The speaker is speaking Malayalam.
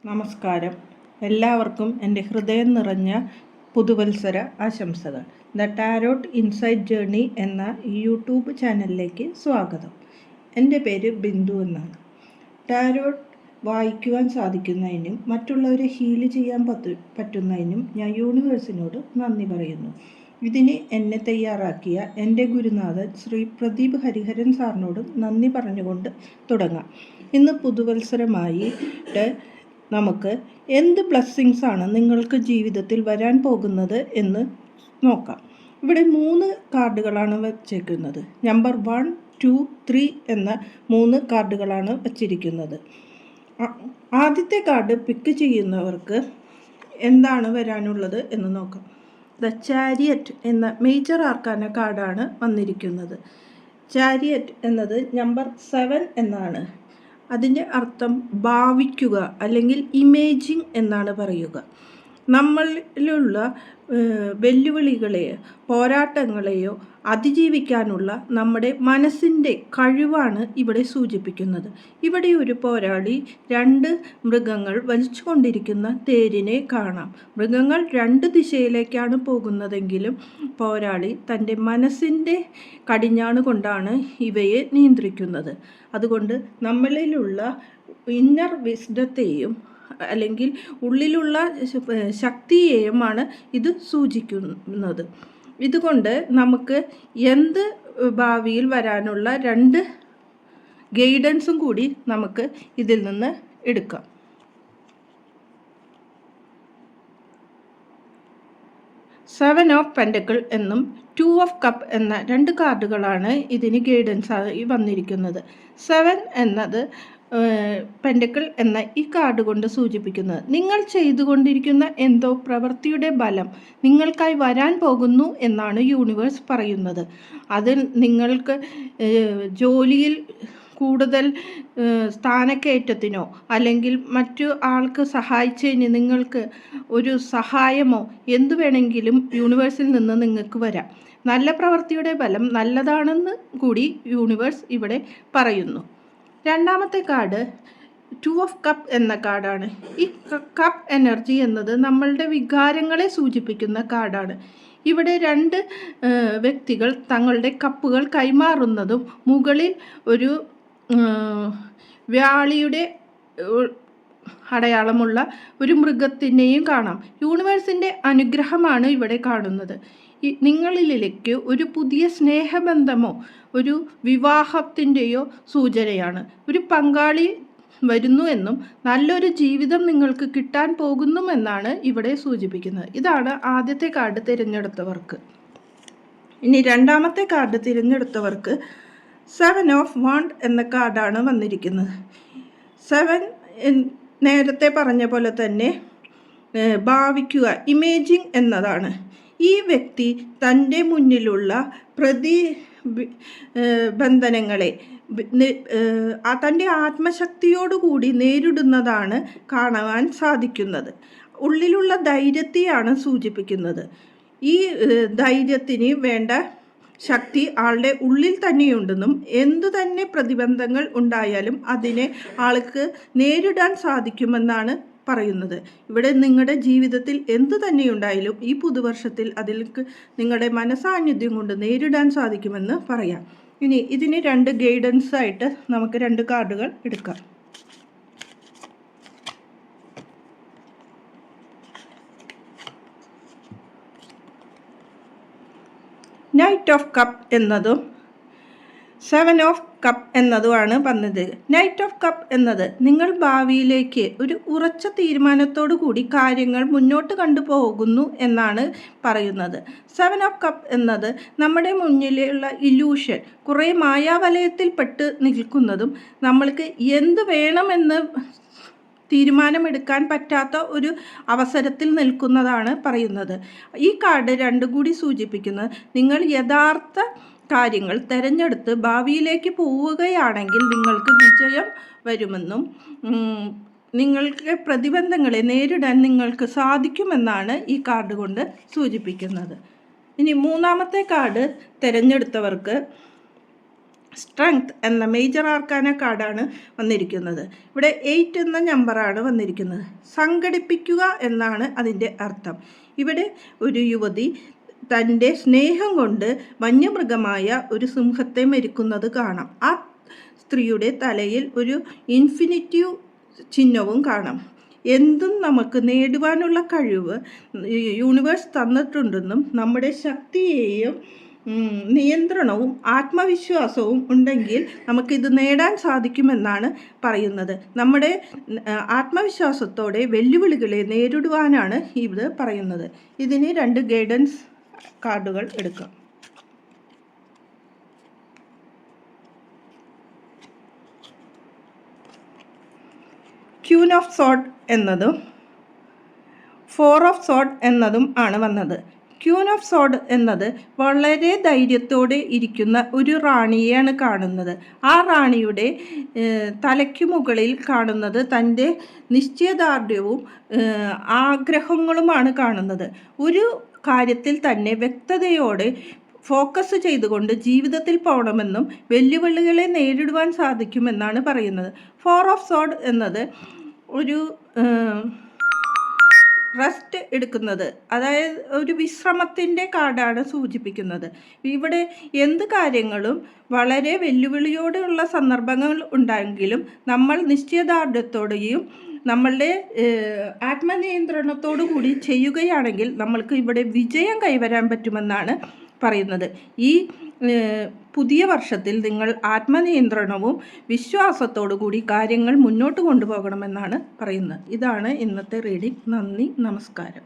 നമസ്കാരം. എല്ലാവർക്കും എൻ്റെ ഹൃദയം നിറഞ്ഞ പുതുവത്സര ആശംസകൾ. ദ ടാരോട്ട് ഇൻസൈറ്റ് ജേർണി എന്ന യൂട്യൂബ് ചാനലിലേക്ക് സ്വാഗതം. എൻ്റെ പേര് ബിന്ദു എന്നാണ്. ടാരോട്ട് വായിക്കുവാൻ സാധിക്കുന്നതിനും മറ്റുള്ളവരെ ഹീല് ചെയ്യാൻ പറ്റുന്നതിനും ഞാൻ യൂണിവേഴ്സിനോട് നന്ദി പറയുന്നു. ഇതിന് എന്നെ തയ്യാറാക്കിയ എൻ്റെ ഗുരുനാഥൻ ശ്രീ പ്രദീപ് ഹരിഹരൻ സാറിനോട് നന്ദി പറഞ്ഞുകൊണ്ട് തുടങ്ങാം. ഇന്ന് പുതുവത്സരമായിട്ട് നമുക്ക് എന്ത് ബ്ലെസ്സിങ്സാണ് നിങ്ങൾക്ക് ജീവിതത്തിൽ വരാൻ പോകുന്നത് എന്ന് നോക്കാം. ഇവിടെ 3 കാർഡുകളാണ് വച്ചേക്കുന്നത്. നമ്പർ 1, 2, 3 എന്ന 3 കാർഡുകളാണ് വച്ചിരിക്കുന്നത്. ആദ്യത്തെ കാർഡ് പിക്ക് ചെയ്യുന്നവർക്ക് എന്താണ് വരാനുള്ളത് എന്ന് നോക്കാം. ദ ചാരിയറ്റ് എന്ന മേജർ ആർക്കാന കാർഡാണ് വന്നിരിക്കുന്നത്. ചാരിയറ്റ് എന്നത് നമ്പർ 7 എന്നാണ്. അതിൻ്റെ അർത്ഥം ഭാവിക്കുക അല്ലെങ്കിൽ ഇമേജിങ് എന്നാണ് പറയുക. നമ്മളിലുള്ള വെല്ലുവിളികളെയോ പോരാട്ടങ്ങളെയോ അതിജീവിക്കാനുള്ള നമ്മുടെ മനസ്സിൻ്റെ കഴിവാണ് ഇവിടെ സൂചിപ്പിക്കുന്നത്. ഇവിടെ ഒരു പോരാളി 2 മൃഗങ്ങൾ വലിച്ചുകൊണ്ടിരിക്കുന്ന തേരിനെ കാണാം. മൃഗങ്ങൾ 2 ദിശയിലേക്കാണ് പോകുന്നതെങ്കിലും പോരാളി തൻ്റെ മനസ്സിൻ്റെ കടിഞ്ഞാണ് കൊണ്ടാണ് ഇവയെ നിയന്ത്രിക്കുന്നത്. അതുകൊണ്ട് നമ്മളിലുള്ള ഇന്നർ വിസ്ഡത്തെയും അല്ലെങ്കിൽ ഉള്ളിലുള്ള ശക്തിയെയുമാണ് ഇത് സൂചിക്കുന്നത്. ഇതുകൊണ്ട് നമുക്ക് എന്ത് ഭാവിയിൽ വരാനുള്ള 2 ഗൈഡൻസും കൂടി നമുക്ക് ഇതിൽ നിന്ന് എടുക്കാം. സെവൻ ഓഫ് പെൻറ്റക്കിൾ എന്നും 2 ഓഫ് കപ്പ് എന്ന 2 കാർഡുകളാണ് ഇതിന് ഗൈഡൻസ് ആയി വന്നിരിക്കുന്നത്. 7 എന്നത് പെൻറ്റക്കിൾ എന്ന ഈ കാർഡ് കൊണ്ട് സൂചിപ്പിക്കുന്നത് നിങ്ങൾ ചെയ്തുകൊണ്ടിരിക്കുന്ന എന്തോ പ്രവൃത്തിയുടെ ബലം നിങ്ങൾക്കായി വരാൻ പോകുന്നു എന്നാണ് യൂണിവേഴ്സ് പറയുന്നത്. അത് നിങ്ങൾക്ക് ജോലിയിൽ കൂടുതൽ സ്ഥാനക്കയറ്റത്തിനോ അല്ലെങ്കിൽ മറ്റു ആൾക്ക് സഹായിച്ചതിന് നിങ്ങൾക്ക് ഒരു സഹായമോ എന്തു വേണമെങ്കിലും യൂണിവേഴ്സിൽ നിന്ന് നിങ്ങൾക്ക് വരാം. നല്ല പ്രവൃത്തിയുടെ ബലം നല്ലതാണെന്ന് കൂടി യൂണിവേഴ്സ് ഇവിടെ പറയുന്നു. രണ്ടാമത്തെ കാർഡ് 2 ഓഫ് കപ്പ് എന്ന കാർഡാണ്. ഈ കപ്പ് എനർജി എന്നത് നമ്മളുടെ വികാരങ്ങളെ സൂചിപ്പിക്കുന്ന കാർഡാണ്. ഇവിടെ 2 വ്യക്തികൾ തങ്ങളുടെ കപ്പുകൾ കൈമാറുന്നതും മുകളിൽ ഒരു വ്യാളിയുടെ അടയാളമുള്ള ഒരു മൃഗത്തിനെയും കാണാം. യൂണിവേഴ്സിൻ്റെ അനുഗ്രഹമാണ് ഇവിടെ കാണുന്നത്. നിങ്ങളിലേക്ക് ഒരു പുതിയ സ്നേഹബന്ധമോ ഒരു വിവാഹത്തിൻ്റെയോ സൂചനയാണ്. ഒരു പങ്കാളി വരുന്നു എന്നും നല്ലൊരു ജീവിതം നിങ്ങൾക്ക് കിട്ടാൻ പോകുന്നുമെന്നാണ് ഇവിടെ സൂചിപ്പിക്കുന്നത്. ഇതാണ് ആദ്യത്തെ കാർഡ് തിരഞ്ഞെടുത്തവർക്ക്. ഇനി രണ്ടാമത്തെ കാർഡ് തിരഞ്ഞെടുത്തവർക്ക് 7 ഓഫ് വാണ്ട് എന്ന കാർഡാണ് വന്നിരിക്കുന്നത്. 7 നേരത്തെ പറഞ്ഞ പോലെ തന്നെ ഭാവിക്കുക, ഇമേജിങ് എന്നതാണ്. ഈ വ്യക്തി തൻ്റെ മുന്നിലുള്ള ബന്ധനങ്ങളെ തൻ്റെ ആത്മശക്തിയോടുകൂടി നേരിടുന്നതാണ് കാണുവാൻ സാധിക്കുന്നത്. ഉള്ളിലുള്ള ധൈര്യത്തെയാണ് സൂചിപ്പിക്കുന്നത്. ഈ ധൈര്യത്തിന് വേണ്ട ശക്തി ആളുടെ ഉള്ളിൽ തന്നെയുണ്ടെന്നും എന്തു തന്നെ പ്രതിബന്ധങ്ങൾ ഉണ്ടായാലും അതിനെ ആൾക്ക് നേരിടാൻ സാധിക്കുമെന്നാണ് പറയുന്നത്. ഇവിടെ നിങ്ങളുടെ ജീവിതത്തിൽ എന്തു തന്നെയുണ്ടായാലും ഈ പുതുവർഷത്തിൽ അതിലേക്ക് നിങ്ങളുടെ മനസാന്നിധ്യം കൊണ്ട് നേരിടാൻ സാധിക്കുമെന്ന് പറയാം. ഇനി ഇതിന് 2 ഗൈഡൻസ് ആയിട്ട് നമുക്ക് 2 കാർഡുകൾ എടുക്കാം. നൈറ്റ് ഓഫ് കപ്പ് എന്നതും 7 ഓഫ് കപ്പ് എന്നതുമാണ് വന്നത്. നൈറ്റ് ഓഫ് കപ്പ് എന്നത് നിങ്ങൾ ഭാവിയിലേക്ക് ഒരു ഉറച്ച തീരുമാനത്തോടു കൂടി കാര്യങ്ങൾ മുന്നോട്ട് കൊണ്ടുപോകുന്നു എന്നാണ് പറയുന്നത്. 7 ഓഫ് കപ്പ് എന്നത് നമ്മുടെ മുന്നിലുള്ള ഇല്യൂഷൻ കുറേ മായാവലയത്തിൽപ്പെട്ട് നിൽക്കുന്നതും നമ്മൾക്ക് എന്ത് വേണമെന്ന് തീരുമാനമെടുക്കാൻ പറ്റാത്ത ഒരു അവസരത്തിൽ നിൽക്കുന്നതാണ് പറയുന്നത്. ഈ കാർഡ് 2 കൂടി സൂചിപ്പിക്കുന്നത് നിങ്ങൾ യഥാർത്ഥ കാര്യങ്ങൾ തിരഞ്ഞെടുത്ത് ഭാവിയിലേക്ക് പോവുകയാണെങ്കിൽ നിങ്ങൾക്ക് വിജയം വരുമെന്നും നിങ്ങൾക്ക് പ്രതിബന്ധങ്ങളെ നേരിടാൻ നിങ്ങൾക്ക് സാധിക്കുമെന്നാണ് ഈ കാർഡ് കൊണ്ട് സൂചിപ്പിക്കുന്നത്. ഇനി മൂന്നാമത്തെ കാർഡ് തിരഞ്ഞെടുത്തവർക്ക് സ്ട്രെങ്ത് എന്ന മേജർ ആർക്കാന കാർഡാണ് വന്നിരിക്കുന്നത്. ഇവിടെ 8 എന്ന നമ്പറാണ് വന്നിരിക്കുന്നത്. സംഘടിപ്പിക്കുക എന്നാണ് അതിൻ്റെ അർത്ഥം. ഇവിടെ ഒരു യുവതി തൻ്റെ സ്നേഹം കൊണ്ട് വന്യമൃഗമായ ഒരു സിംഹത്തെ മെരുക്കുന്നത് കാണാം. ആ സ്ത്രീയുടെ തലയിൽ ഒരു ഇൻഫിനിറ്റീവ് ചിഹ്നവും കാണാം. എന്തും നമുക്ക് നേടുവാനുള്ള കഴിവ് യൂണിവേഴ്സ് തന്നിട്ടുണ്ടെന്നും നമ്മുടെ ശക്തിയെയും നിയന്ത്രണവും ആത്മവിശ്വാസവും ഉണ്ടെങ്കിൽ നമുക്കിത് നേടാൻ സാധിക്കുമെന്നാണ് പറയുന്നത്. നമ്മുടെ ആത്മവിശ്വാസത്തോടെ വെല്ലുവിളികളെ നേരിടുവാനാണ് ഇത് പറയുന്നത്. ഇതിന് 2 ഗൈഡൻസ് കാർഡുകൾ എടുക്കാം. ക്യൂൻ ഓഫ് സോർഡ് എന്നതും 4 ഓഫ് സോർഡ് എന്നതും ആണ് വന്നത്. ക്യൂൻ ഓഫ് സോർഡ് എന്നത് വളരെ ധൈര്യത്തോടെ ഇരിക്കുന്ന ഒരു റാണിയെയാണ് കാണുന്നത്. ആ റാണിയുടെ തലയ്ക്കു മുകളിൽ കാണുന്നത് തൻ്റെ നിശ്ചയദാർഢ്യവും ആഗ്രഹങ്ങളുമാണ് കാണുന്നത്. ഒരു കാര്യത്തിൽ തന്നെ വ്യക്തതയോടെ ഫോക്കസ് ചെയ്തുകൊണ്ട് ജീവിതത്തിൽ പോകണമെന്നും വെല്ലുവിളികളെ നേരിടുവാൻ സാധിക്കുമെന്നാണ് പറയുന്നത്. 4 ഓഫ് സോർഡ് എന്നത് ഒരു റെസ്റ്റ് എടുക്കുന്നത്, അതായത് ഒരു വിശ്രമത്തിൻ്റെ കാർഡാണ് സൂചിപ്പിക്കുന്നത്. ഇവിടെ എന്ത് കാര്യങ്ങളും വളരെ വെല്ലുവിളിയോടെയുള്ള സന്ദർഭങ്ങൾ ഉണ്ടെങ്കിലും നമ്മൾ നിശ്ചയദാർഢ്യത്തോടെയും നമ്മളുടെ ആത്മനിയന്ത്രണത്തോടു കൂടി ചെയ്യുകയാണെങ്കിൽ നമ്മൾക്ക് ഇവിടെ വിജയം കൈവരാൻ പറ്റുമെന്നാണ് പറയുന്നത്. ഈ പുതിയ വർഷത്തിൽ നിങ്ങൾ ആത്മനിയന്ത്രണവും വിശ്വാസത്തോടു കൂടി കാര്യങ്ങൾ മുന്നോട്ട് കൊണ്ടുപോകണമെന്നാണ് പറയുന്നത്. ഇതാണ് ഇന്നത്തെ റീഡിംഗ്. നന്ദി, നമസ്കാരം.